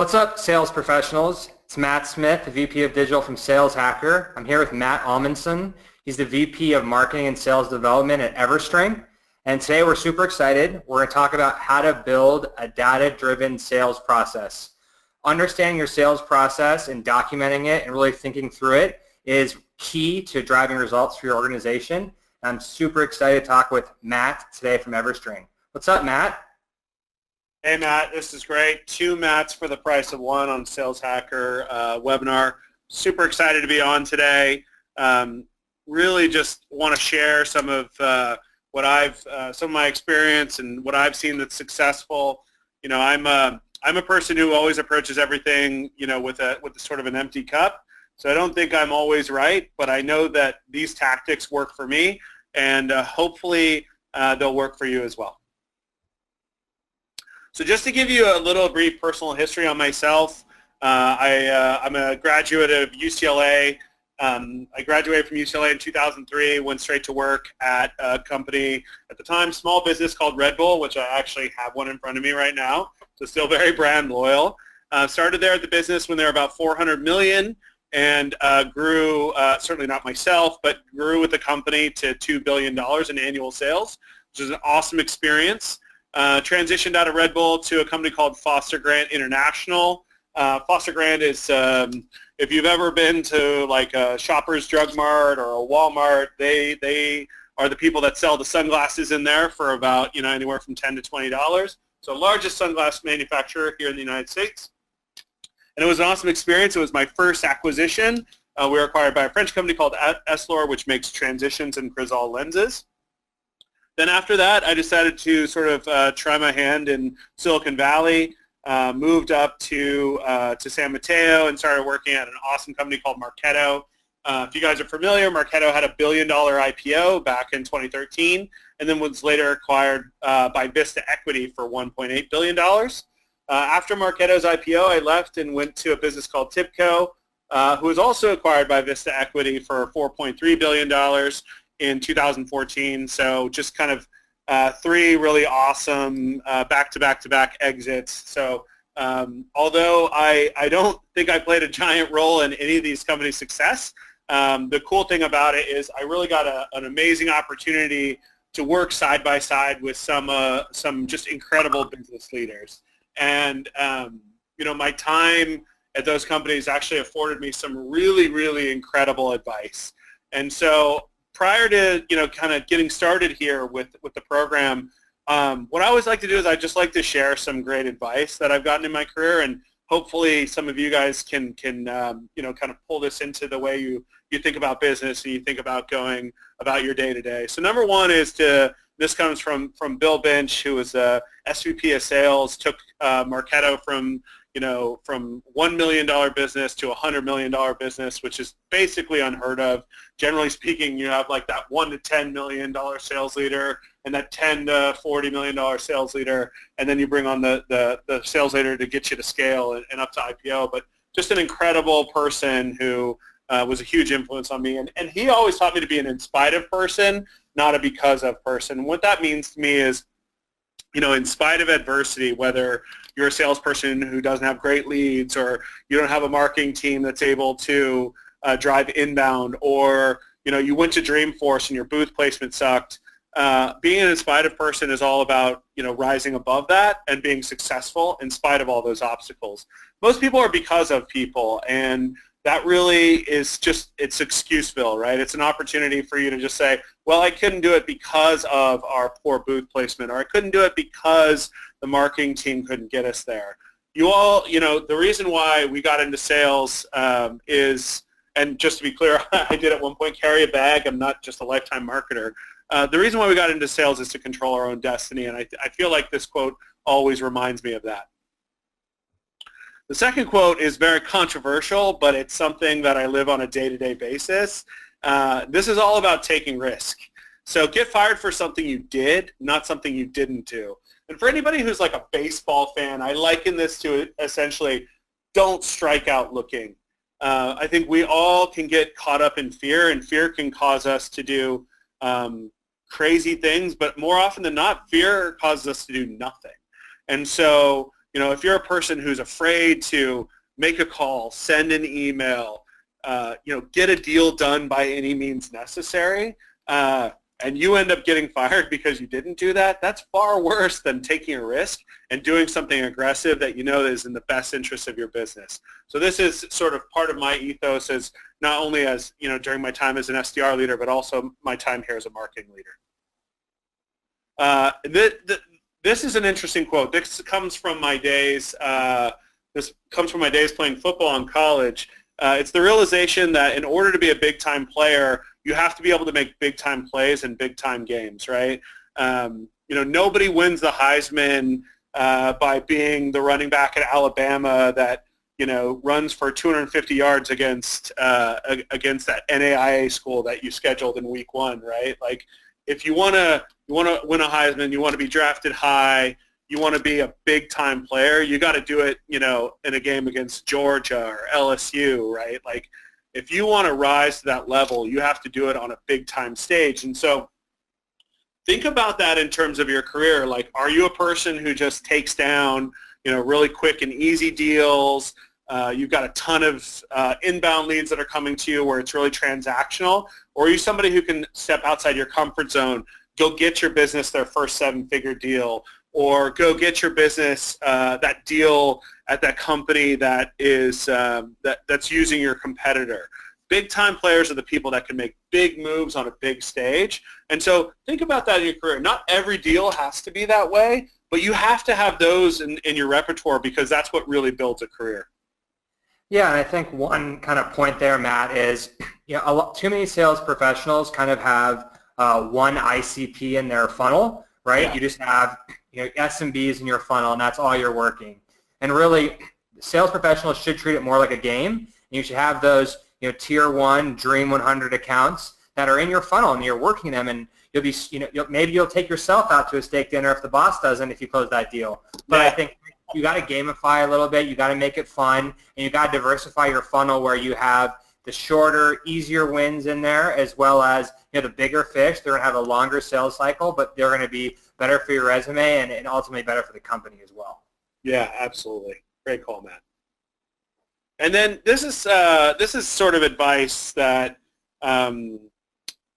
What's up, sales professionals? It's Matt Smith, the VP of Digital from Sales Hacker. I'm here with Matt Amundsen. He's the VP of Marketing and Sales Development at EverString. And today we're super excited. We're going to talk about how to build a data-driven sales process. Understanding your sales process and documenting it and really thinking through it is key to driving results for your organization. I'm super excited to talk with Matt today from EverString. What's up, Matt? Hey Matt, this is great. 2 Matts for the price of 1 on Sales Hacker webinar. Super excited to be on today. Really just want to share some of some of my experience and what I've seen that's successful. You know, I'm a person who always approaches everything, you know, with a sort of an empty cup. So I don't think I'm always right, but I know that these tactics work for me, and hopefully they'll work for you as well. So just to give you a little brief personal history on myself, I'm a graduate of UCLA. I graduated from UCLA in 2003, went straight to work at a company, at the time, small business called Red Bull, which I actually have one in front of me right now, so still very brand loyal. Started there at the business when they were about 400 million and grew, certainly not myself, but grew with the company to $2 billion in annual sales, which is an awesome experience. Transitioned out of Red Bull to a company called Foster Grant International. Foster Grant is, if you've ever been to like a Shoppers Drug Mart or a Walmart, they are the people that sell the sunglasses in there for about, you know, anywhere from $10 to $20. So largest sunglass manufacturer here in the United States. And it was an awesome experience. It was my first acquisition. We were acquired by a French company called Essilor, which makes transitions and Crizal lenses. Then after that, I decided to sort of try my hand in Silicon Valley, moved up to San Mateo and started working at an awesome company called Marketo. If you guys are familiar, Marketo had a $1 billion IPO back in 2013 and then was later acquired by Vista Equity for $1.8 billion. After Marketo's IPO, I left and went to a business called Tipco, who was also acquired by Vista Equity for $4.3 billion. In 2014, so just kind of 3 really awesome back-to-back-to-back exits. So although I don't think I played a giant role in any of these companies' success, the cool thing about it is I really got an amazing opportunity to work side by side with some just incredible business leaders. And you know, my time at those companies actually afforded me some really, really incredible advice. And so prior to, you know, kind of getting started here with the program, what I always like to do is I just like to share some great advice that I've gotten in my career, and hopefully some of you guys can you know, kind of pull this into the way you think about business and you think about going about your day-to-day. So number one is this comes from Bill Bench, who was a SVP of sales, took Marketo from $1 million business to a $100 million business, which is basically unheard of. Generally speaking, you have like that $1 to $10 million sales leader and that $10 to $40 million sales leader, and then you bring on the sales leader to get you to scale and up to IPO. But just an incredible person who was a huge influence on me. And he always taught me to be an in spite of person, not a because of person. What that means to me is, you know, in spite of adversity, whether you're a salesperson who doesn't have great leads, or you don't have a marketing team that's able to drive inbound, or, you know, you went to Dreamforce and your booth placement sucked, being an in spite of person is all about, you know, rising above that and being successful in spite of all those obstacles. Most people are because of people, and that really is just, it's excuseville, right? It's an opportunity for you to just say, well, I couldn't do it because of our poor booth placement, or I couldn't do it because the marketing team couldn't get us there. You all, you know, the reason why we got into sales is, and just to be clear, I did at one point carry a bag. I'm not just a lifetime marketer. The reason why we got into sales is to control our own destiny, and I feel like this quote always reminds me of that. The second quote is very controversial, but it's something that I live on a day-to-day basis. This is all about taking risk. So get fired for something you did, not something you didn't do. And for anybody who's like a baseball fan, I liken this to essentially, don't strike out looking. I think we all can get caught up in fear, and fear can cause us to do crazy things, but more often than not, fear causes us to do nothing. And so if you're a person who's afraid to make a call, send an email, get a deal done by any means necessary, and you end up getting fired because you didn't do that, that's far worse than taking a risk and doing something aggressive that you know is in the best interest of your business. So this is sort of part of my ethos, as not only as, during my time as an SDR leader, but also my time here as a marketing leader. This is an interesting quote. This comes from my days. Playing football in college. It's the realization that in order to be a big-time player, you have to be able to make big-time plays in big-time games, right? Nobody wins the Heisman by being the running back at Alabama that runs for 250 yards against that NAIA school that you scheduled in week 1, right? Like, if you want to win a Heisman, you want to be drafted high, you want to be a big-time player, you got to do it, in a game against Georgia or LSU, right? Like, if you want to rise to that level, you have to do it on a big-time stage. And so think about that in terms of your career. Like, are you a person who just takes down, really quick and easy deals? You've got a ton of inbound leads that are coming to you where it's really transactional? Or are you somebody who can step outside your comfort zone, go get your business their first 7-figure deal, or go get your business that deal at that company that is that's using your competitor? Big-time players are the people that can make big moves on a big stage. And so think about that in your career. Not every deal has to be that way, but you have to have those in your repertoire, because that's what really builds a career. Yeah, and I think one kind of point there, Matt, is too many sales professionals kind of have one ICP in their funnel, right? Yeah. You just have SMBs in your funnel, and that's all you're working. And really, sales professionals should treat it more like a game. And you should have those tier 1 Dream 100 accounts that are in your funnel, and you're working them, and you'll be maybe you'll take yourself out to a steak dinner if the boss doesn't, if you close that deal. But yeah. I think you got to gamify a little bit. You got to make it fun, and you got to diversify your funnel where you have the shorter, easier wins in there, as well as the bigger fish. They're going to have a longer sales cycle, but they're going to be better for your resume and ultimately better for the company as well. Yeah, absolutely. Great call, Matt. And then this is sort of advice that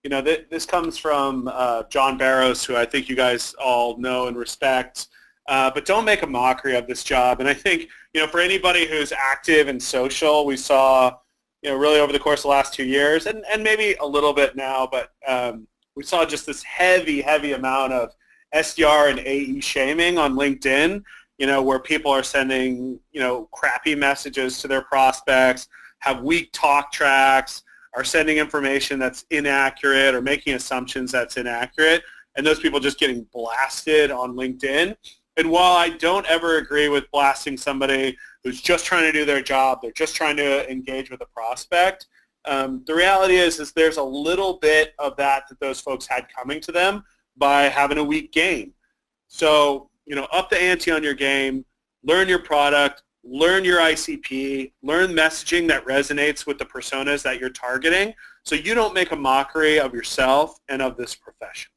this comes from John Barrows, who I think you guys all know and respect. But don't make a mockery of this job. And I think for anybody who's active and social, we saw really over the course of the last 2 years, and maybe a little bit now, but we saw just this heavy amount of SDR and AE shaming on LinkedIn, where people are sending, crappy messages to their prospects, have weak talk tracks, are sending information that's inaccurate or making assumptions that's inaccurate, and those people just getting blasted on LinkedIn. And while I don't ever agree with blasting somebody who's just trying to do their job, they're just trying to engage with a prospect, the reality is there's a little bit of that those folks had coming to them by having a weak game. So, up the ante on your game, learn your product, learn your ICP, learn messaging that resonates with the personas that you're targeting, so you don't make a mockery of yourself and of this profession.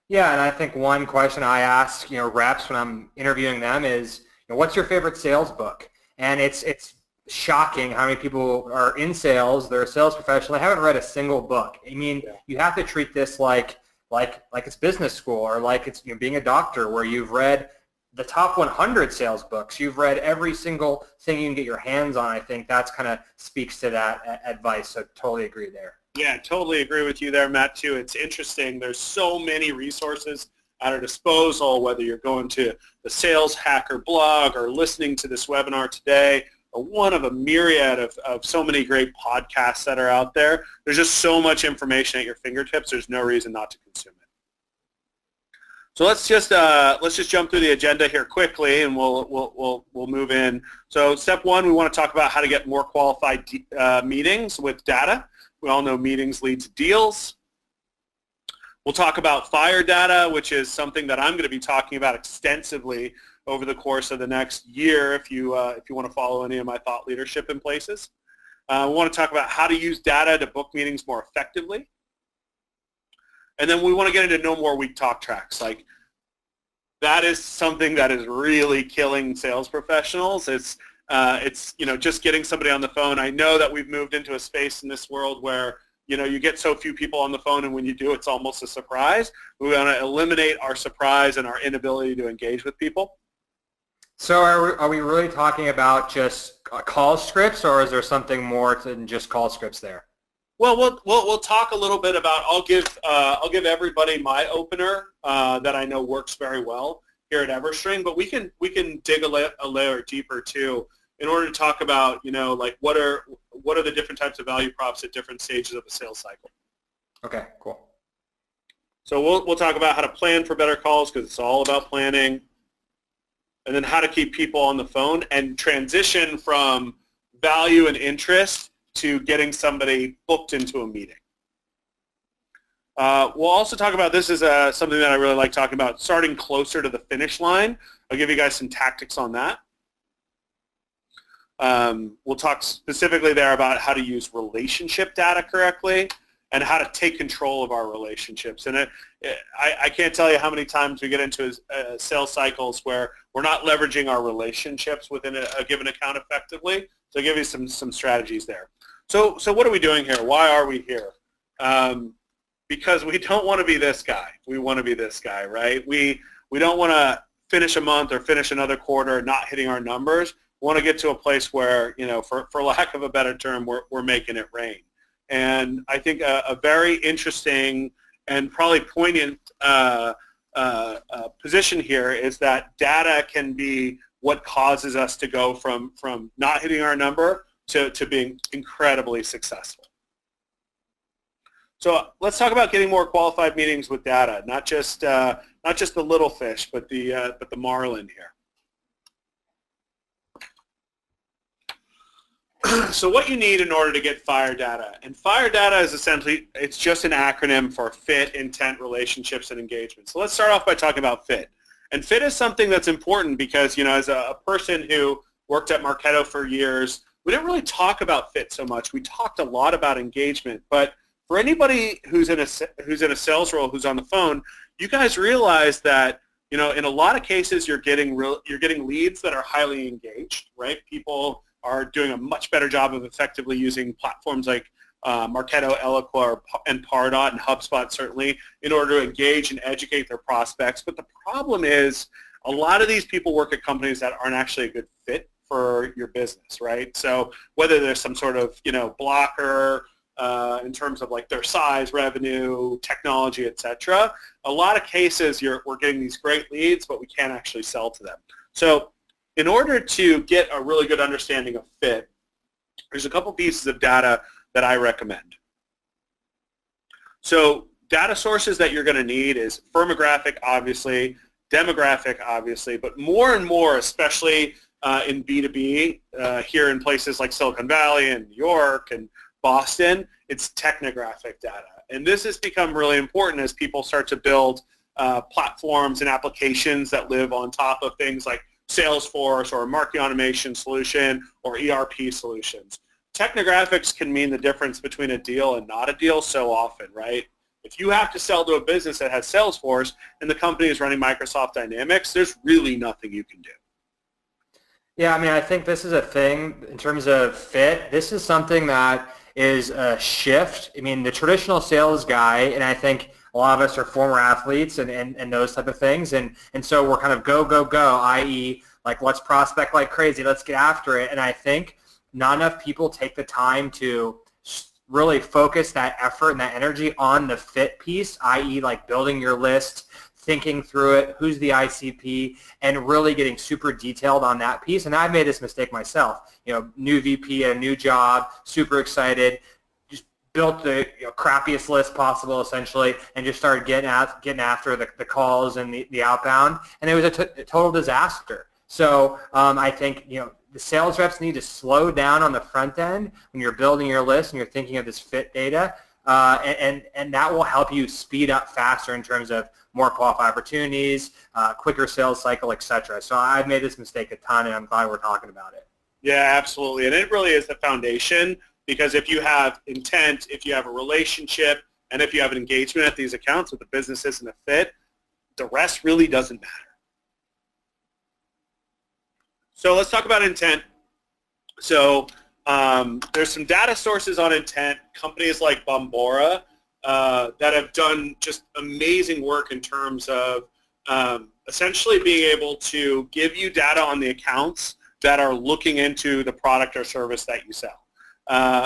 Yeah, and I think one question I ask, reps when I'm interviewing them is, what's your favorite sales book? And it's shocking how many people are in sales, they're a sales professional, they haven't read a single book. I mean, you have to treat this like it's business school, or like it's being a doctor, where you've read the top 100 sales books. You've read every single thing you can get your hands on. I think that's kind of speaks to that advice. So totally agree there. Yeah, totally agree with you there, Matt, too. It's interesting. There's so many resources at our disposal, whether you're going to the Sales Hacker blog or listening to this webinar today, or one of a myriad of so many great podcasts that are out there. There's just so much information at your fingertips. There's no reason not to consume it. So let's just jump through the agenda here quickly, and we'll move in. So step 1, we want to talk about how to get more qualified meetings with data. We all know meetings lead to deals. We'll talk about fire data, which is something that I'm going to be talking about extensively over the course of the next year if you want to follow any of my thought leadership in places. We want to talk about how to use data to book meetings more effectively. And then we want to get into no more weak talk tracks. Like, that is something that is really killing sales professionals. It's just getting somebody on the phone. I know that we've moved into a space in this world where you get so few people on the phone, and when you do, it's almost a surprise. We want to eliminate our surprise and our inability to engage with people. So are we really talking about just call scripts, or is there something more than just call scripts there? Well, we'll talk a little bit about. I'll give everybody my opener that I know works very well here at EverString, but we can dig a layer deeper too in order to talk about like what are the different types of value props at different stages of the sales cycle. Okay, cool. So we'll talk about how to plan for better calls, because it's all about planning, and then how to keep people on the phone and transition from value and interest to getting somebody booked into a meeting. We'll also talk about, this is something that I really like talking about, starting closer to the finish line. I'll give you guys some tactics on that. We'll talk specifically there about how to use relationship data correctly and how to take control of our relationships. And I can't tell you how many times we get into sales cycles where we're not leveraging our relationships within a given account effectively. So I'll give you some strategies there. So what are we doing here? Why are we here? Because we don't want to be this guy. We want to be this guy, right? We don't want to finish a month or finish another quarter not hitting our numbers. We want to get to a place where, for lack of a better term, we're making it rain. And I think a very interesting and probably poignant position here is that data can be what causes us to go from not hitting our number to being incredibly successful. So let's talk about getting more qualified meetings with data, not just the little fish, but the marlin here. So what you need in order to get FIRE data, and FIRE data is essentially, it's just an acronym for fit, intent, relationships, and engagement. So let's start off by talking about fit. And fit is something that's important because, as a person who worked at Marketo for years, we didn't really talk about fit so much. We talked a lot about engagement, but for anybody who's in a sales role, who's on the phone, you guys realize that in a lot of cases you're getting leads that are highly engaged, right? People are doing a much better job of effectively using platforms like Marketo, Eloqua, and Pardot, and HubSpot certainly, in order to engage and educate their prospects. But the problem is a lot of these people work at companies that aren't actually a good fit for your business, right? So whether there's some sort of blocker in terms of like their size, revenue, technology, etc. A lot of cases we're getting these great leads, but we can't actually sell to them. So in order to get a really good understanding of fit, there's a couple pieces of data that I recommend. So data sources that you're going to need is firmographic, obviously, demographic, obviously, but more and more, especially in B2B, here in places like Silicon Valley and New York and Boston, it's technographic data. And this has become really important as people start to build platforms and applications that live on top of things like Salesforce or a marketing automation solution or ERP solutions. Technographics can mean the difference between a deal and not a deal so often, right? If you have to sell to a business that has Salesforce and the company is running Microsoft Dynamics, there's really nothing you can do. Yeah, I mean, I think this is a thing in terms of fit. This is something that is a shift. I mean, the traditional sales guy, and I think a lot of us are former athletes and those type of things, and so we're kind of go, i.e. like let's prospect like crazy, let's get after it. And I think not enough people take the time to really focus that effort and that energy on the fit piece, i.e. like building your list, thinking through it, who's the ICP, and really getting super detailed on that piece. And I've made this mistake myself. New VP at a new job, super excited, just built the crappiest list possible essentially, and just started getting after the calls and the outbound, and it was a total disaster. So I think the sales reps need to slow down on the front end when you're building your list and you're thinking of this fit data, and that will help you speed up faster in terms of more qualified opportunities, quicker sales cycle, etc. So I've made this mistake a ton, and I'm glad we're talking about it. Yeah, absolutely. And it really is the foundation, because if you have intent, if you have a relationship, and if you have an engagement at these accounts with the business isn't a fit, the rest really doesn't matter. So let's talk about intent. So there's some data sources on intent, companies like Bombora that have done just amazing work in terms of essentially being able to give you data on the accounts that are looking into the product or service that you sell.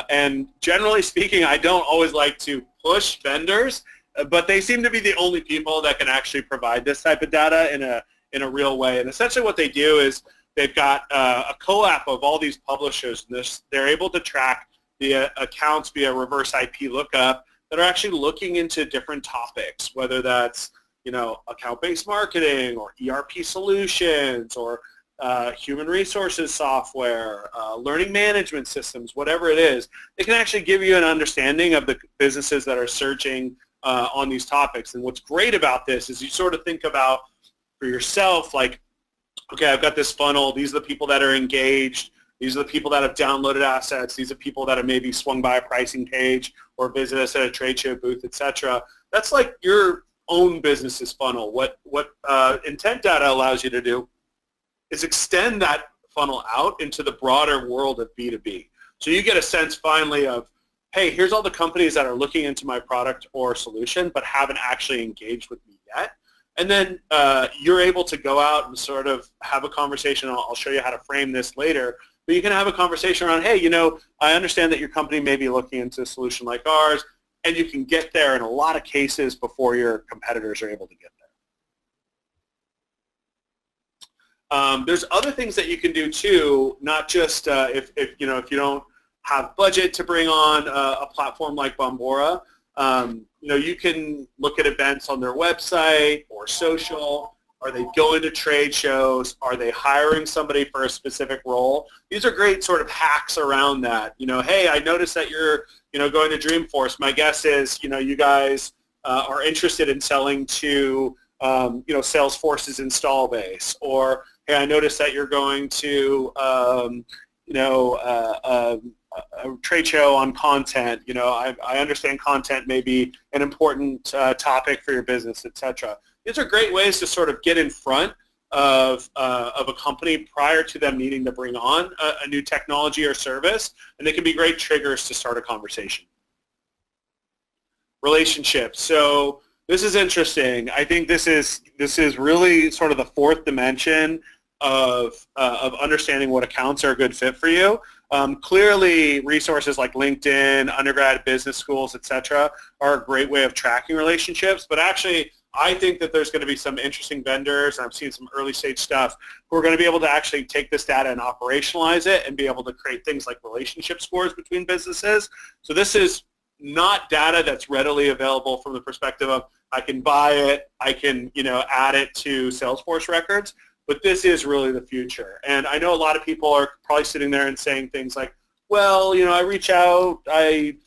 And generally speaking, I don't always like to push vendors, but they seem to be the only people that can actually provide this type of data in a real way. And essentially what they do is they've got a collab of all these publishers, and they're able to track the accounts via reverse IP lookup that are actually looking into different topics, whether that's account-based marketing or ERP solutions or human resources software, learning management systems, whatever it is. They can actually give you an understanding of the businesses that are searching on these topics. And what's great about this is you sort of think about for yourself, like, okay, I've got this funnel. These are the people that are engaged. These are the people that have downloaded assets. These are people that have maybe swung by a pricing page or visited us at a trade show booth, etc. That's like your own business's funnel. What intent data allows you to do is extend that funnel out into the broader world of B2B. So you get a sense finally of, hey, here's all the companies that are looking into my product or solution but haven't actually engaged with me yet. And then you're able to go out and sort of have a conversation. I'll show you how to frame this later. But you can have a conversation around, hey, I understand that your company may be looking into a solution like ours, and you can get there in a lot of cases before your competitors are able to get there. There's other things that you can do too, not just if you don't have budget to bring on a platform like Bombora. You can look at events on their website or social. Are they going to trade shows? Are they hiring somebody for a specific role? These are great sort of hacks around that. Hey, I noticed that you're going to Dreamforce. My guess is you guys are interested in selling to Salesforce's install base. Or hey, I noticed that you're going to a trade show on content. I understand content may be an important topic for your business, etc. These are great ways to sort of get in front of a company prior to them needing to bring on a new technology or service, and they can be great triggers to start a conversation. Relationships. So this is interesting. I think this is really sort of the fourth dimension of understanding what accounts are a good fit for you. Clearly, resources like LinkedIn, undergrad business schools, etc., are a great way of tracking relationships. But actually, I think that there's going to be some interesting vendors, and I've seen some early stage stuff, who are going to be able to actually take this data and operationalize it and be able to create things like relationship scores between businesses. So this is not data that's readily available from the perspective of I can buy it, I can add it to Salesforce records. But this is really the future. And I know a lot of people are probably sitting there and saying things like, well, I reach out, I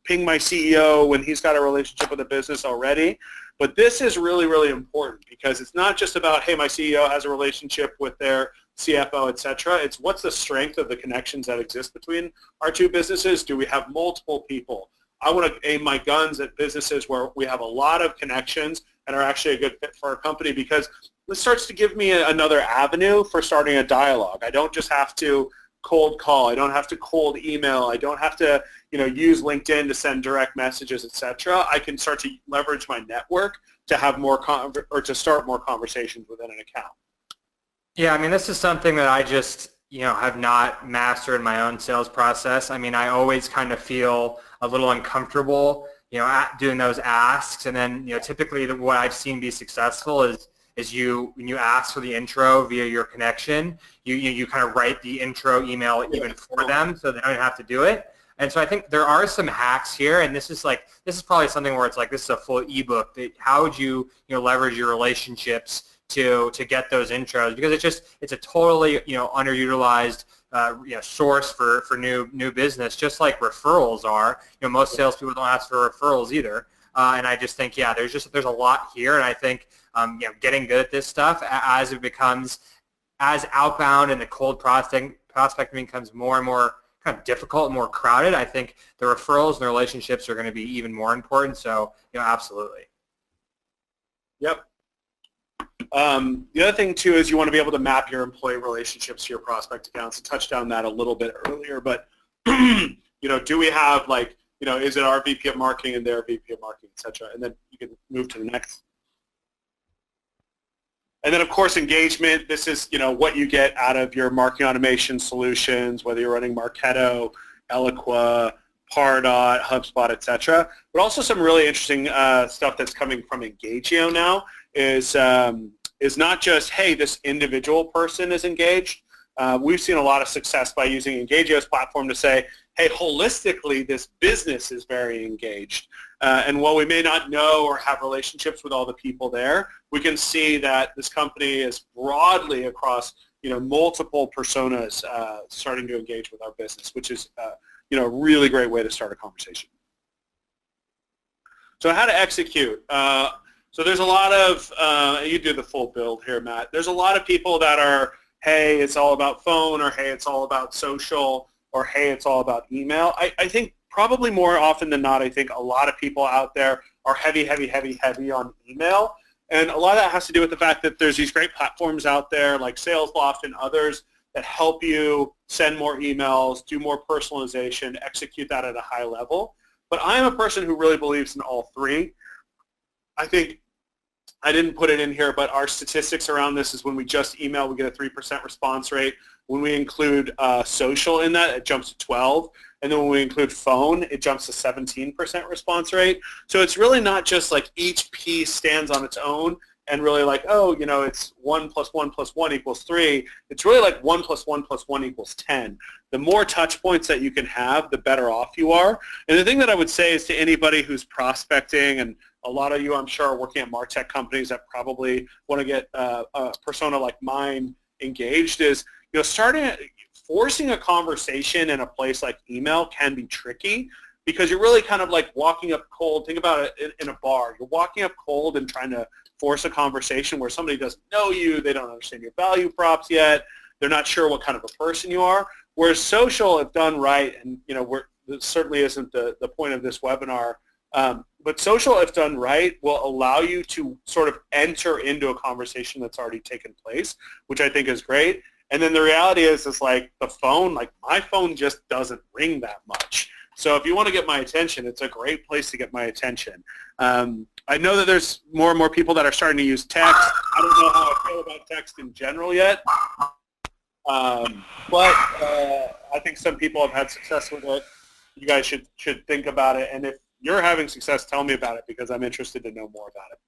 ping my CEO when he's got a relationship with a business already. But this is really, really important because it's not just about, hey, my CEO has a relationship with their CFO, et cetera. It's what's the strength of the connections that exist between our two businesses? Do we have multiple people? I want to aim my guns at businesses where we have a lot of connections and are actually a good fit for our company, because this starts to give me another avenue for starting a dialogue. I don't just have to cold call. I don't have to cold email. I don't have to use LinkedIn to send direct messages, etc. I can start to leverage my network to have more to start more conversations within an account. Yeah, I mean, this is something that I just have not mastered in my own sales process. I mean, I always kind of feel a little uncomfortable at doing those asks, and then typically what I've seen be successful is when you ask for the intro via your connection, you kind of write the intro email even for them, so they don't have to do it. And so I think there are some hacks here, and this is probably something where it's like this is a full ebook. How would you leverage your relationships to get those intros, because it's a totally underutilized source for new business, just like referrals are. Most salespeople don't ask for referrals either. And I just think, there's a lot here, and I think getting good at this stuff as it becomes, as outbound and the cold prospecting becomes more and more kind of difficult and more crowded, I think the referrals and the relationships are going to be even more important. So absolutely. Yep. The other thing too is you want to be able to map your employee relationships to your prospect accounts. I touched on that a little bit earlier, but do we have is it our VP of marketing and their VP of marketing, et cetera? And then you can move to the next. And then, of course, engagement. This is, what you get out of your marketing automation solutions, whether you're running Marketo, Eloqua, Pardot, HubSpot, et cetera. But also some really interesting stuff that's coming from Engagio now is not just, hey, this individual person is engaged. We've seen a lot of success by using Engagio's platform to say, hey, holistically, this business is very engaged. And while we may not know or have relationships with all the people there, we can see that this company is broadly across, multiple personas starting to engage with our business, which is, a really great way to start a conversation. So how to execute. So there's a lot of, you do the full build here, Matt. There's a lot of people that are, hey, it's all about phone, or hey, it's all about social, or hey, it's all about email. I think probably more often than not, I think a lot of people out there are heavy on email. And a lot of that has to do with the fact that there's these great platforms out there like SalesLoft and others that help you send more emails, do more personalization, execute that at a high level. But I'm a person who really believes in all three. I think I didn't put it in here, but our statistics around this is when we just email, we get a 3% response rate. When we include social in that, it jumps to 12. And then when we include phone, it jumps to 17% response rate. So it's really not just like each piece stands on its own and really like, oh, it's 1 + 1 + 1 = 3. It's really like 1 + 1 + 1 = 10. The more touch points that you can have, the better off you are. And the thing that I would say is to anybody who's prospecting, and a lot of you, I'm sure, are working at MarTech companies that probably want to get a persona like mine engaged, is forcing a conversation in a place like email can be tricky because you're really kind of like walking up cold. Think about it in a bar. You're walking up cold and trying to force a conversation where somebody doesn't know you, they don't understand your value props yet, they're not sure what kind of a person you are. Whereas social, if done right, and this certainly isn't the point of this webinar, but social, if done right, will allow you to sort of enter into a conversation that's already taken place, which I think is great. And then the reality is like the phone, like my phone just doesn't ring that much. So if you want to get my attention, it's a great place to get my attention. I know that there's more and more people that are starting to use text. I don't know how I feel about text in general yet, but I think some people have had success with it. You guys should think about it. And if you're having success, tell me about it because I'm interested to know more about it.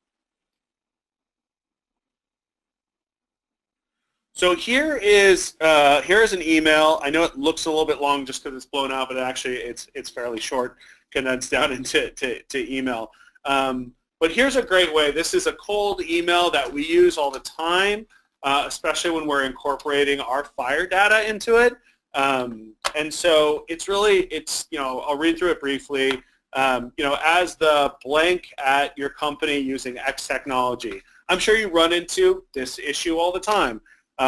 So here's an email. I know it looks a little bit long just because it's blown out, but actually it's fairly short, condensed down into email. But here's a great way. This is a cold email that we use all the time, especially when we're incorporating our fire data into it. And so it's I'll read through it briefly. As the blank at your company using X technology, I'm sure you run into this issue all the time.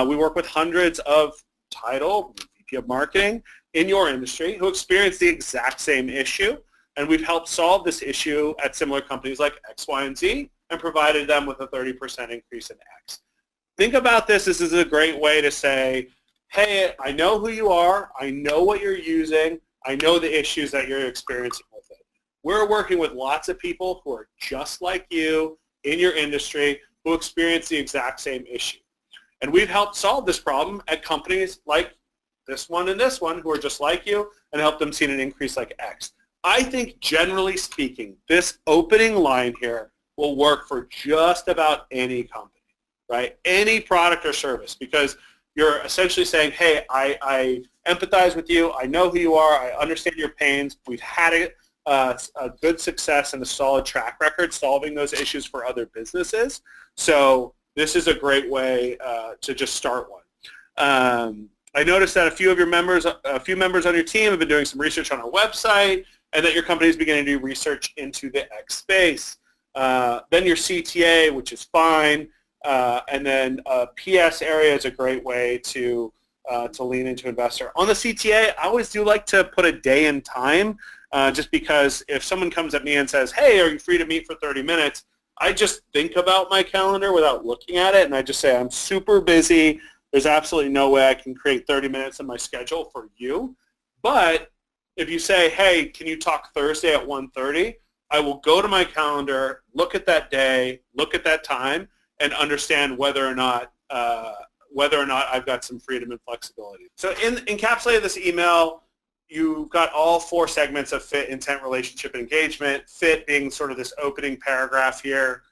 We work with hundreds of title VP of marketing in your industry who experience the exact same issue, and we've helped solve this issue at similar companies like X, Y, and Z and provided them with a 30% increase in X. Think about this. This is a great way to say, hey, I know who you are. I know what you're using. I know the issues that you're experiencing with it. We're working with lots of people who are just like you in your industry who experience the exact same issue. And we've helped solve this problem at companies like this one and this one who are just like you and help them see an increase like X. I think generally speaking, this opening line here will work for just about any company, right? Any product or service, because you're essentially saying, hey, I empathize with you. I know who you are. I understand your pains. We've had a good success and a solid track record solving those issues for other businesses. So this is a great way to just start one. I noticed that a few members on your team have been doing some research on our website, and that your company is beginning to do research into the X space. Then your CTA, which is fine, and then PS area is a great way to lean into investor. On the CTA, I always do like to put a day and time, just because if someone comes at me and says, hey, are you free to meet for 30 minutes? I just think about my calendar without looking at it, and I just say, I'm super busy. There's absolutely no way I can create 30 minutes in my schedule for you. But if you say, hey, can you talk Thursday at 1:30, I will go to my calendar, look at that day, look at that time, and understand whether or not I've got some freedom and flexibility. So encapsulated this email, you've got all 4 segments of fit, intent, relationship, and engagement. Fit being sort of this opening paragraph here.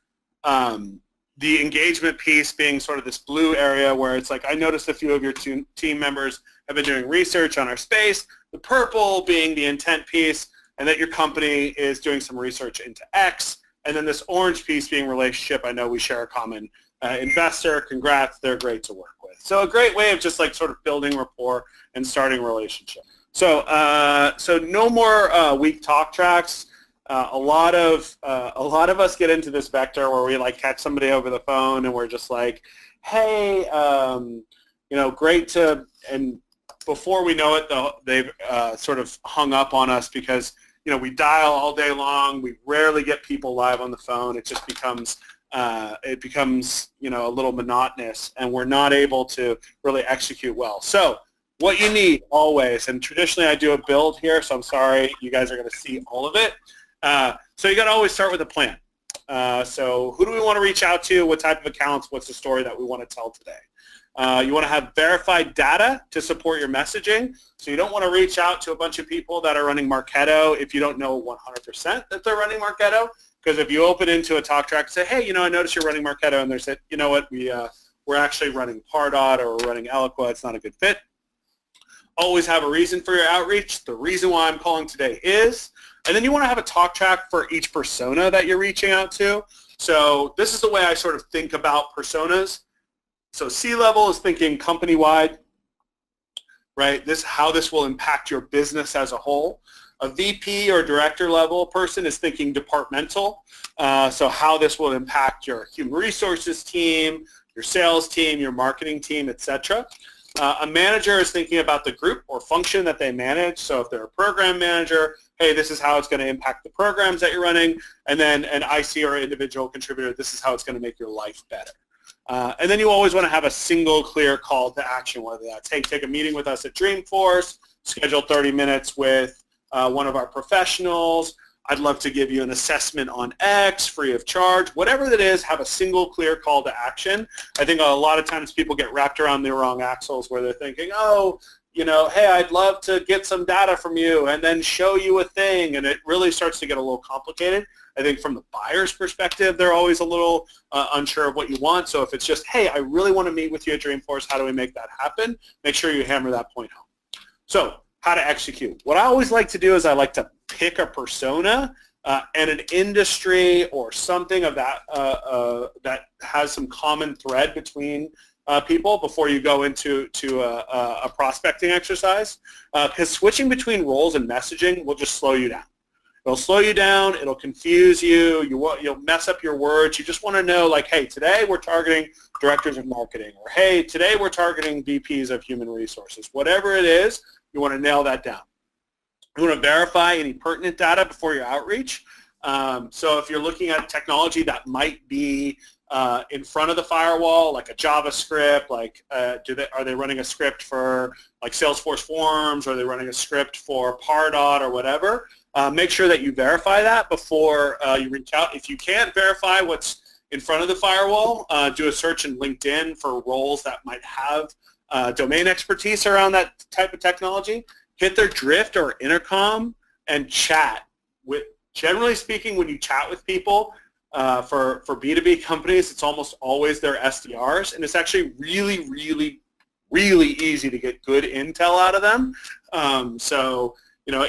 The engagement piece being sort of this blue area where it's like, I noticed a few of your team members have been doing research on our space. The purple being the intent piece, and that your company is doing some research into X. And then this orange piece being relationship. I know we share a common investor. Congrats, they're great to work with. So a great way of just like sort of building rapport and starting a relationship. So no more weak talk tracks. A lot of us get into this vector where we like catch somebody over the phone and we're just like, hey, great to, and before we know it, they've sort of hung up on us because we dial all day long. We rarely get people live on the phone. It just becomes a little monotonous, and we're not able to really execute well. So what you need always, and traditionally I do a build here, so I'm sorry you guys are going to see all of it. So you got to always start with a plan. So who do we want to reach out to? What type of accounts? What's the story that we want to tell today? You want to have verified data to support your messaging. So you don't want to reach out to a bunch of people that are running Marketo if you don't know 100% that they're running Marketo. Because if you open into a talk track and say, hey, I noticed you're running Marketo, and they said, you know what, we're actually running Pardot or we're running Eloqua, it's not a good fit. Always have a reason for your outreach. The reason why I'm calling today is, and then you want to have a talk track for each persona that you're reaching out to. So this is the way I sort of think about personas. So C-level is thinking company-wide, right? How this will impact your business as a whole. A VP or director level person is thinking departmental. So how this will impact your human resources team, your sales team, your marketing team, etc. A manager is thinking about the group or function that they manage. So if they're a program manager, hey, this is how it's going to impact the programs that you're running. And then an IC or individual contributor, this is how it's going to make your life better. And then you always want to have a single clear call to action, whether that's, hey, take a meeting with us at Dreamforce, schedule 30 minutes with one of our professionals. I'd love to give you an assessment on X free of charge. Whatever that is, have a single clear call to action. I think a lot of times people get wrapped around the wrong axles where they're thinking, oh, hey, I'd love to get some data from you and then show you a thing, and it really starts to get a little complicated. I think from the buyer's perspective, they're always a little unsure of what you want. So if it's just, hey, I really want to meet with you at Dreamforce, how do we make that happen? Make sure you hammer that point home. So how to execute. What I always like to do is I like to pick a persona and an industry or something of that that has some common thread between people before you go into a prospecting exercise, because switching between roles and messaging will just slow you down. It'll slow you down. It'll confuse you. You'll mess up your words. You just want to know, like, hey, today we're targeting directors of marketing, or hey, today we're targeting VPs of human resources. Whatever it is, you want to nail that down. You want to verify any pertinent data before your outreach. So if you're looking at technology that might be in front of the firewall, like a JavaScript, like are they running a script for like Salesforce Forms, or are they running a script for Pardot or whatever? Make sure that you verify that before you reach out. If you can't verify what's in front of the firewall, do a search in LinkedIn for roles that might have domain expertise around that type of technology. Hit their Drift or Intercom and chat with. Generally speaking, when you chat with people for B2B companies, it's almost always their SDRs, and it's actually really, really, really easy to get good intel out of them. So,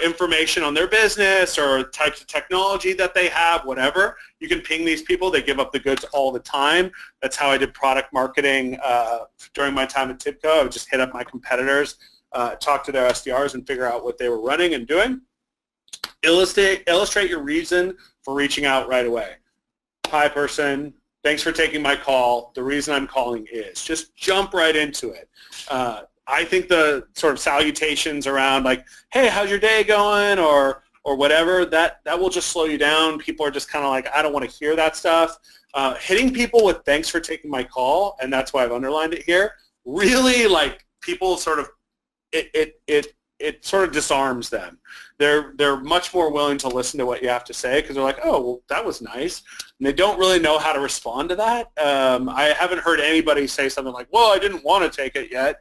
information on their business or types of technology that they have, whatever, you can ping these people. They give up the goods all the time. That's how I did product marketing during my time at TIBCO. I would just hit up my competitors, talk to their SDRs, and figure out what they were running and doing. Illustrate your reason for reaching out right away. Hi, person. Thanks for taking my call. The reason I'm calling is. Just jump right into it. I think the sort of salutations around like, hey, how's your day going? Or or whatever, that will just slow you down. People are just kind of like, I don't want to hear that stuff. Hitting people with thanks for taking my call, and that's why I've underlined it here, really, like, people sort of, it sort of disarms them. They're much more willing to listen to what you have to say because they're like, oh, well, that was nice. And they don't really know how to respond to that. I haven't heard anybody say something like, well, I didn't want to take it yet.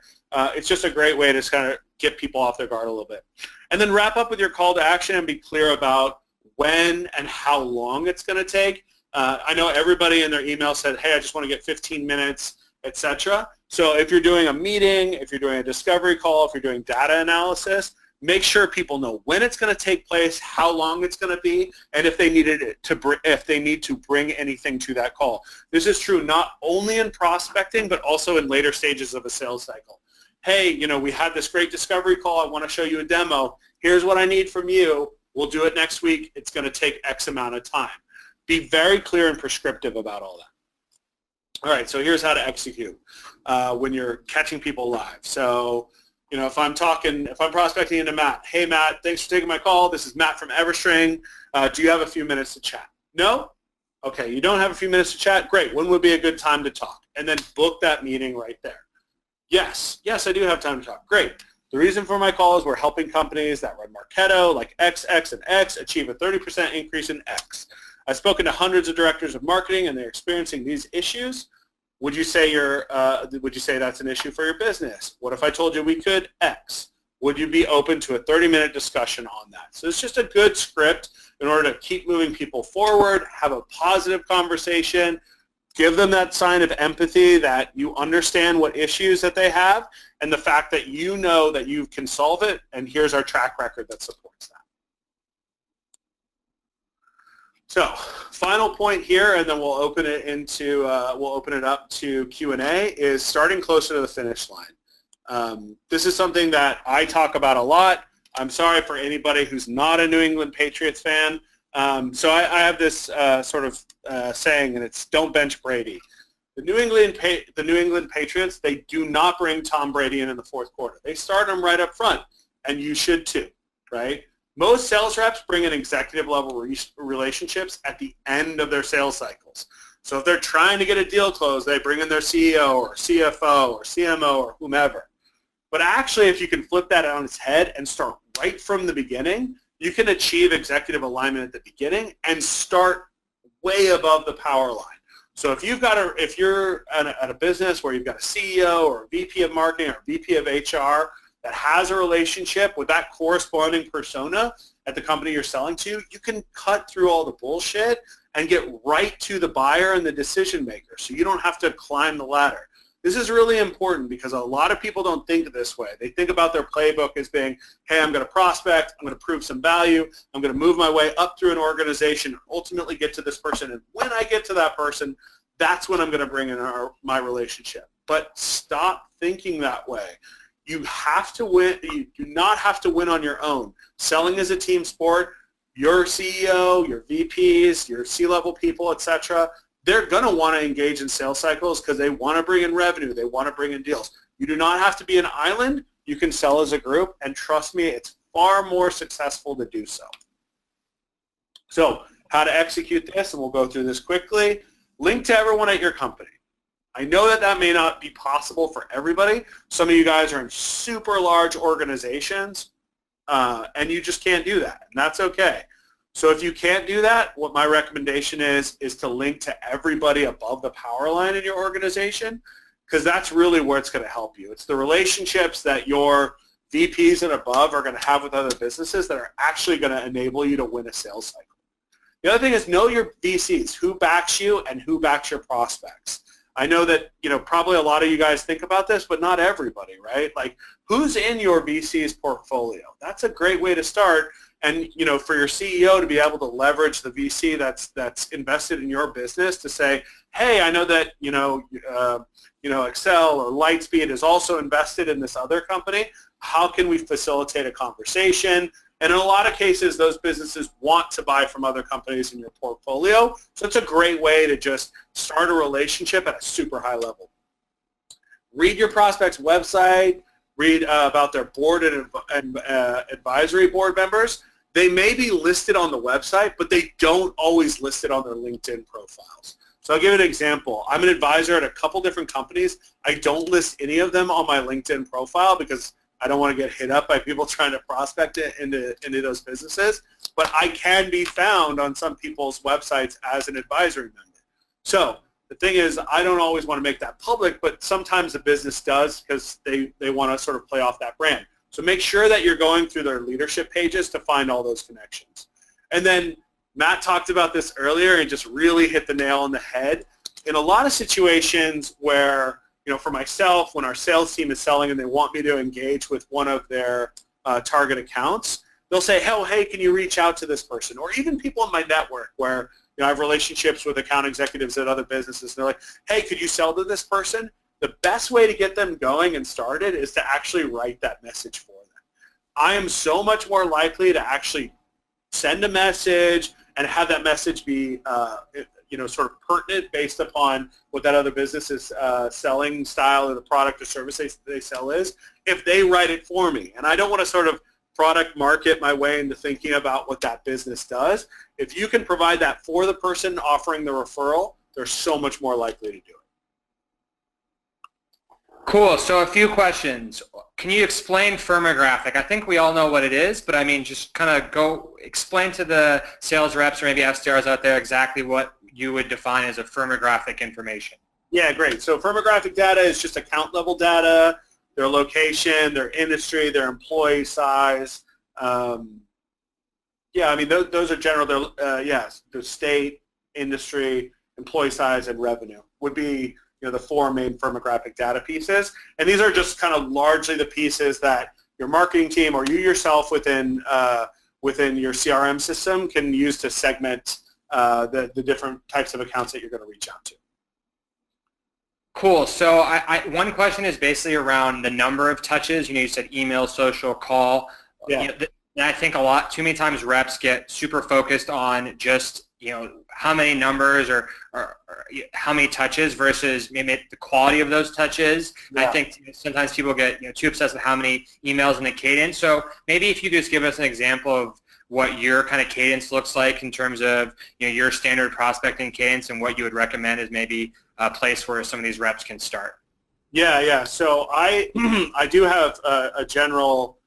It's just a great way to just kind of get people off their guard a little bit. And then wrap up with your call to action and be clear about when and how long it's going to take. I know everybody in their email said, hey, I just want to get 15 minutes, etc. So if you're doing a meeting, if you're doing a discovery call, if you're doing data analysis, make sure people know when it's going to take place, how long it's going to be, and if they need to bring anything to that call. This is true not only in prospecting, but also in later stages of a sales cycle. Hey, we had this great discovery call. I want to show you a demo. Here's what I need from you. We'll do it next week. It's going to take X amount of time. Be very clear and prescriptive about all that. All right, so here's how to execute when you're catching people live. So, if I'm prospecting into Matt, hey Matt, thanks for taking my call. This is Matt from Everstring. Do you have a few minutes to chat? No? Okay, you don't have a few minutes to chat? Great. When would be a good time to talk? And then book that meeting right there. Yes, I do have time to talk. Great. The reason for my call is we're helping companies that run Marketo, like X, X, and X, achieve a 30% increase in X. I've spoken to hundreds of directors of marketing, and they're experiencing these issues. Would you say that's an issue for your business? What if I told you we could X? Would you be open to a 30-minute discussion on that? So it's just a good script in order to keep moving people forward, have a positive conversation, give them that sign of empathy that you understand what issues that they have, and the fact that you know that you can solve it, and here's our track record that supports that. So, final point here, and then we'll open it up to Q&A, is starting closer to the finish line. This is something that I talk about a lot. I'm sorry for anybody who's not a New England Patriots fan. So I have this saying, and it's "Don't bench Brady." The New England Patriots, they do not bring Tom Brady in the fourth quarter. They start him right up front, and you should too, right? Most sales reps bring in executive-level relationships at the end of their sales cycles. So if they're trying to get a deal closed, they bring in their CEO or CFO or CMO or whomever. But actually, if you can flip that on its head and start right from the beginning, you can achieve executive alignment at the beginning and start way above the power line. So if you're at a business where you've got a CEO or a VP of marketing or VP of HR that has a relationship with that corresponding persona at the company you're selling to, you can cut through all the bullshit and get right to the buyer and the decision maker, so you don't have to climb the ladder. This is really important because a lot of people don't think this way. They think about their playbook as being, hey, I'm going to prospect, I'm going to prove some value, I'm going to move my way up through an organization and ultimately get to this person, and when I get to that person, that's when I'm going to bring in my relationship. But stop thinking that way. You have to win. You do not have to win on your own. Selling is a team sport. Your CEO, your VPs, your C-level people, etc., they're going to want to engage in sales cycles because they want to bring in revenue. They want to bring in deals. You do not have to be an island. You can sell as a group, and trust me, it's far more successful to do so. So how to execute this, and we'll go through this quickly. Link to everyone at your company. I know that may not be possible for everybody. Some of you guys are in super large organizations, and you just can't do that, and that's okay. So if you can't do that, what my recommendation is to link to everybody above the power line in your organization, because that's really where it's going to help you. It's the relationships that your VPs and above are going to have with other businesses that are actually going to enable you to win a sales cycle. The other thing is know your VCs, who backs you and who backs your prospects. I know that, probably a lot of you guys think about this, but not everybody, right? Like, who's in your VC's portfolio? That's a great way to start. And, for your CEO to be able to leverage the VC that's invested in your business to say, hey, I know that, Excel or Lightspeed is also invested in this other company. How can we facilitate a conversation? And in a lot of cases, those businesses want to buy from other companies in your portfolio. So it's a great way to just start a relationship at a super high level. Read your prospect's website. Read about their board and advisory board members. they may be listed on the website, but they don't always list it on their LinkedIn profiles. So I'll give you an example. I'm an advisor at a couple different companies. I don't list any of them on my LinkedIn profile because I don't want to get hit up by people trying to prospect it into those businesses. But I can be found on some people's websites as an advisory member. So the thing is, I don't always want to make that public, but sometimes the business does because they want to sort of play off that brand. So make sure that you're going through their leadership pages to find all those connections. And then Matt talked about this earlier and just really hit the nail on the head. In a lot of situations where, for myself, when our sales team is selling and they want me to engage with one of their target accounts, they'll say, oh, hey, can you reach out to this person? Or even people in my network where I have relationships with account executives at other businesses. And they're like, hey, could you sell to this person? The best way to get them going and started is to actually write that message for them. I am so much more likely to actually send a message and have that message be sort of pertinent based upon what that other business's selling style or the product or service they sell is, if they write it for me. And I don't want to sort of product market my way into thinking about what that business does. If you can provide that for the person offering the referral, they're so much more likely to do it. Cool. So a few questions. Can you explain firmographic? I think we all know what it is, but I mean, just kind of go explain to the sales reps or maybe SDRs out there exactly what you would define as a firmographic information. Yeah, great. So firmographic data is just account level data, their location, their industry, their employee size. Those are general. The state, industry, employee size, and revenue would be the four main firmographic data pieces. And these are just kind of largely the pieces that your marketing team or you yourself within your CRM system can use to segment the different types of accounts that you're going to reach out to. Cool. So one question is basically around the number of touches. You said email, social, call. Yeah. And I think too many times reps get super focused on just how many numbers or how many touches versus maybe the quality of those touches. Yeah. I think sometimes people get too obsessed with how many emails and the cadence. So maybe if you just give us an example of what your kind of cadence looks like in terms of your standard prospecting cadence and what you would recommend as maybe a place where some of these reps can start. Yeah. So I do have a general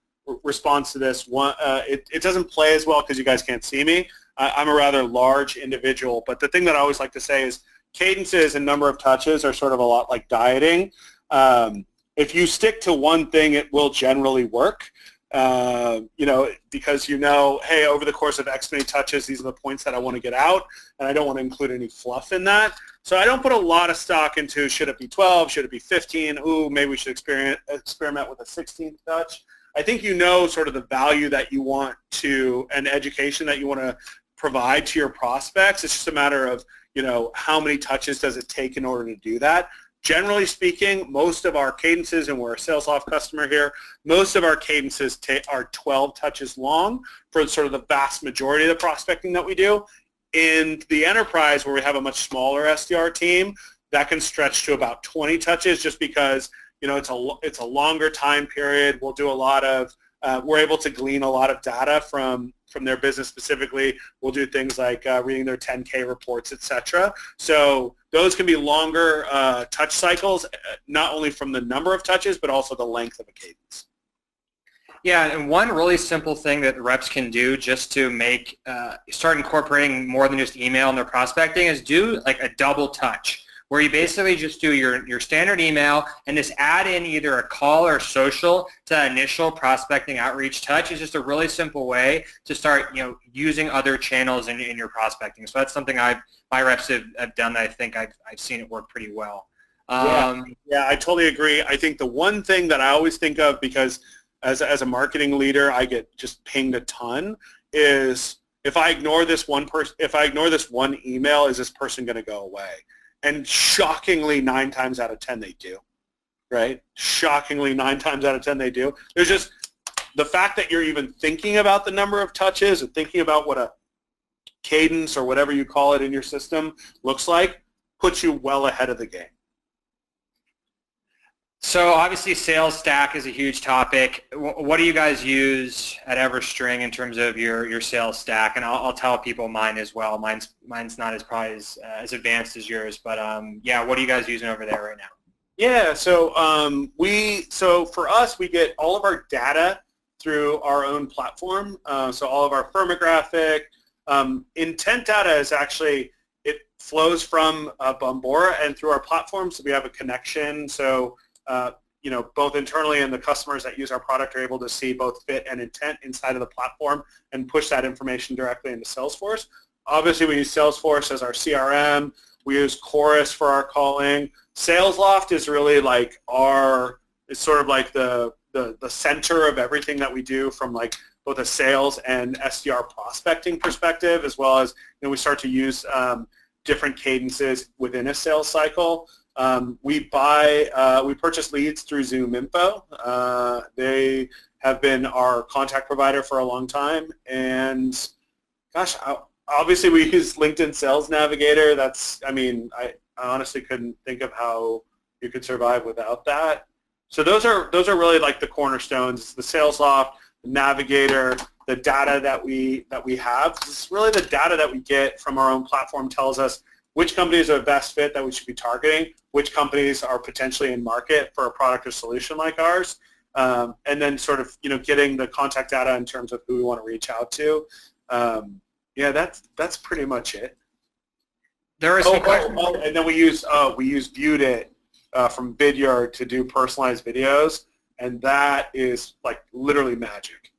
response to this. One, it doesn't play as well because you guys can't see me. I'm a rather large individual, but the thing that I always like to say is cadences and number of touches are sort of a lot like dieting. If you stick to one thing, it will generally work, because hey, over the course of X many touches, these are the points that I want to get out, and I don't want to include any fluff in that. So I don't put a lot of stock into should it be 12, should it be 15, ooh, maybe we should experiment with a 16th touch. I think sort of the value that you want to and education that you want to provide to your prospects. It's just a matter of, how many touches does it take in order to do that. Generally speaking, most of our cadences, and we're a sales off customer here, most of our cadences are 12 touches long for sort of the vast majority of the prospecting that we do. In the enterprise, where we have a much smaller SDR team, that can stretch to about 20 touches just because it's a longer time period. We'll do a lot of we're able to glean a lot of data from their business specifically. We'll do things like reading their 10K reports, etc. So those can be longer touch cycles, not only from the number of touches, but also the length of a cadence. Yeah, and one really simple thing that reps can do just to make start incorporating more than just email in their prospecting is do like a double touch, where you basically just do your standard email and just add in either a call or social to that initial prospecting outreach touch. Is just a really simple way to start using other channels in your prospecting. So that's something my reps have done that I think I've seen it work pretty well. Yeah, I totally agree. I think the one thing that I always think of, because as a marketing leader, I get just pinged a ton, is if I ignore this one email, is this person going to go away? And shockingly, 9 times out of 10 they do, right? Shockingly, 9 times out of 10 they do. There's just the fact that you're even thinking about the number of touches and thinking about what a cadence or whatever you call it in your system looks like puts you well ahead of the game. So obviously sales stack is a huge topic. What do you guys use at EverString in terms of your sales stack? And I'll tell people mine as well. Mine's not as probably as advanced as yours, but yeah, what are you guys using over there right now? Yeah, so for us, we get all of our data through our own platform. So all of our firmographic intent data is actually, it flows from Bombora and through our platform. So we have a connection. So both internally and the customers that use our product are able to see both fit and intent inside of the platform and push that information directly into Salesforce. Obviously, we use Salesforce as our CRM. We use Chorus for our calling. SalesLoft is really like it's sort of like the center of everything that we do from like both a sales and SDR prospecting perspective, as well as we start to use different cadences within a sales cycle. We purchase leads through Zoom Info. They have been our contact provider for a long time, and gosh, obviously we use LinkedIn Sales Navigator. I honestly couldn't think of how you could survive without that. So those are really like the cornerstones. It's the SalesLoft, the Navigator, the data that we have. It's really the data that we get from our own platform tells us which companies are the best fit that we should be targeting, which companies are potentially in market for a product or solution like ours, and then sort of getting the contact data in terms of who we want to reach out to. Yeah, that's pretty much it. There is some questions. And then we use Viewed It from Vidyard to do personalized videos, and that is like literally magic.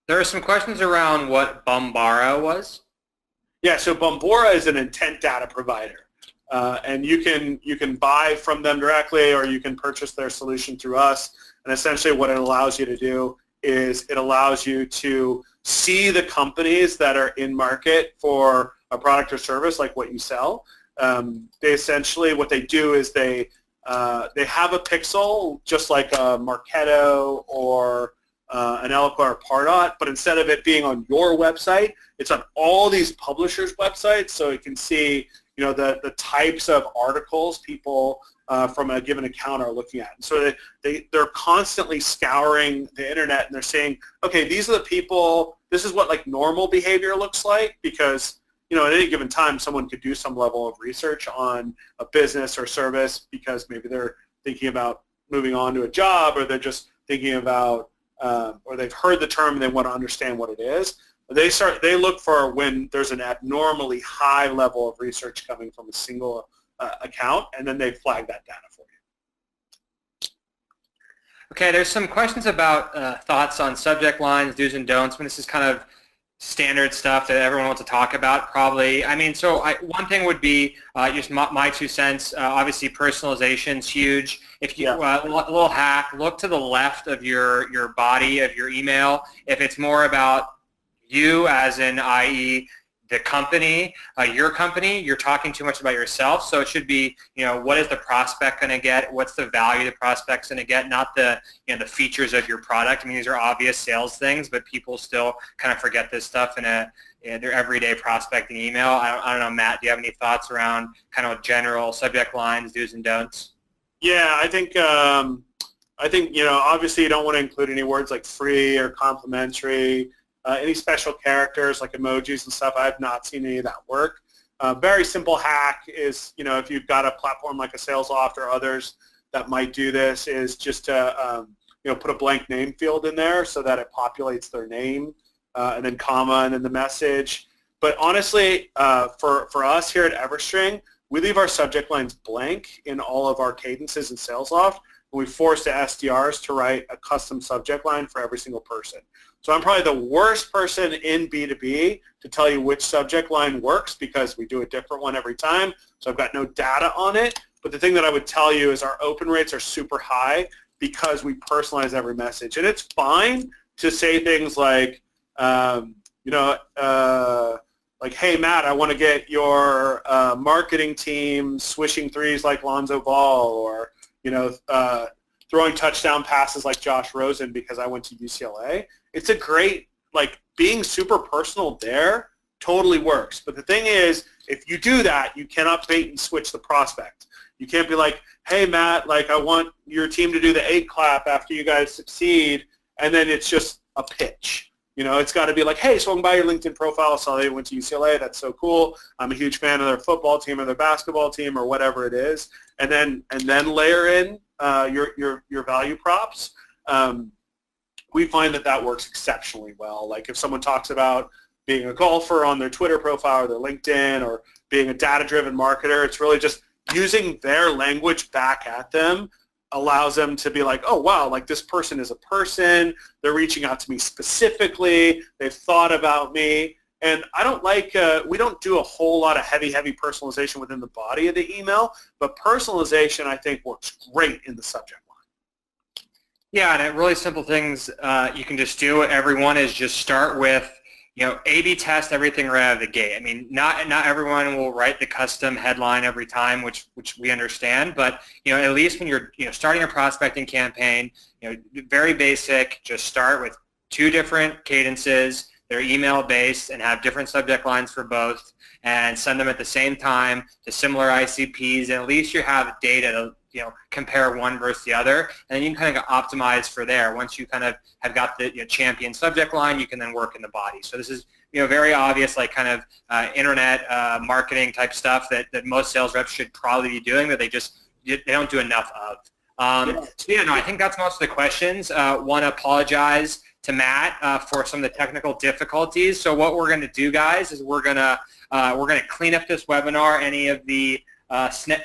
There are some questions around what Bombora was. Yeah, so Bombora is an intent data provider, and you can buy from them directly, or you can purchase their solution through us. And essentially, what it allows you to do is it allows you to see the companies that are in market for a product or service like what you sell. They essentially, what they do is they have a pixel just like a Marketo or an Eloqua or Pardot, but instead of it being on your website, it's on all these publishers' websites, so it can see the types of articles people from a given account are looking at. And so they're constantly scouring the internet, and they're saying, okay, these are the people, this is what like normal behavior looks like, because at any given time someone could do some level of research on a business or service because maybe they're thinking about moving on to a job, or they're just thinking about or they've heard the term and they want to understand what it is. They look for when there's an abnormally high level of research coming from a single account, and then they flag that data for you. Okay, there's some questions about thoughts on subject lines, do's and don'ts. This is kind of standard stuff that everyone wants to talk about, probably. One thing would be just my 2 cents. Obviously, personalization is huge. If you a little hack, look to the left of your body of your email. If it's more about you, as in, i.e., the company, your company, you're talking too much about yourself. So it should be, what is the prospect going to get? What's the value the prospect's going to get? Not the, the features of your product. These are obvious sales things, but people still kind of forget this stuff in their everyday prospecting email. I don't know, Matt, do you have any thoughts around kind of general subject lines, do's and don'ts? Yeah, I think obviously you don't want to include any words like free or complimentary. Any special characters like emojis and stuff, I have not seen any of that work. Very simple hack is, if you've got a platform like a SalesLoft or others that might do this, is just to put a blank name field in there so that it populates their name, and then comma, and then the message. But honestly, for us here at EverString, we leave our subject lines blank in all of our cadences in SalesLoft, and we force the SDRs to write a custom subject line for every single person. So I'm probably the worst person in B2B to tell you which subject line works, because we do a different one every time, so I've got no data on it. But the thing that I would tell you is our open rates are super high because we personalize every message. And it's fine to say things like, like, hey, Matt, I want to get your marketing team swishing threes like Lonzo Ball, or, throwing touchdown passes like Josh Rosen because I went to UCLA. It's a great, being super personal there totally works. But the thing is, if you do that, you cannot bait and switch the prospect. You can't be like, hey, Matt, like I want your team to do the 8 clap after you guys succeed, and then it's just a pitch. You know, it's got to be like, hey, swung by your LinkedIn profile, saw they went to UCLA, that's so cool. I'm a huge fan of their football team or their basketball team or whatever it is, and then layer in your value props. We find that works exceptionally well. Like if someone talks about being a golfer on their Twitter profile or their LinkedIn, or being a data-driven marketer, it's really just using their language back at them allows them to be like, oh, wow, like this person is a person. They're reaching out to me specifically. They've thought about me. And I don't like, we don't do a whole lot of heavy personalization within the body of the email, but personalization, I think, works great in the subject line. Yeah, and really simple things you can just do. Everyone is just start with, you know, A/B test everything right out of the gate. I mean, not everyone will write the custom headline every time, which we understand, but you know, at least when you're starting a prospecting campaign, you know, very basic. Just start with 2 different cadences. They're email based and have different subject lines for both, and send them at the same time to similar ICPs. And at least you have data to compare one versus the other, and then you can kind of optimize for there. Once you kind of have got the champion subject line, you can then work in the body. So this is very obvious, like kind of internet marketing type stuff that most sales reps should probably be doing, that they don't do enough of. So yeah, no, I think that's most of the questions. Want to apologize to Matt for some of the technical difficulties. So what we're going to do, guys, is we're going to clean up this webinar. Any of the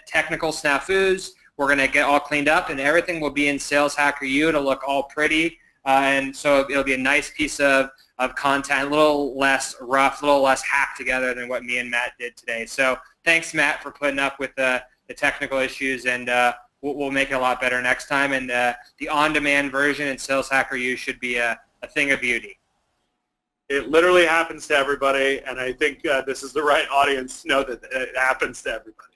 technical snafus, we're going to get all cleaned up, and everything will be in Sales Hacker U. It'll look all pretty, and so it'll be a nice piece of content, a little less rough, a little less hacked together than what me and Matt did today. So thanks, Matt, for putting up with the technical issues, and we'll make it a lot better next time. And the on-demand version in Sales Hacker U should be a thing of beauty. It literally happens to everybody, and I think this is the right audience to know that it happens to everybody.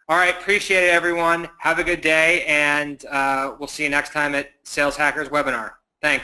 All right, appreciate it, everyone. Have a good day, and we'll see you next time at Sales Hackers webinar. Thanks.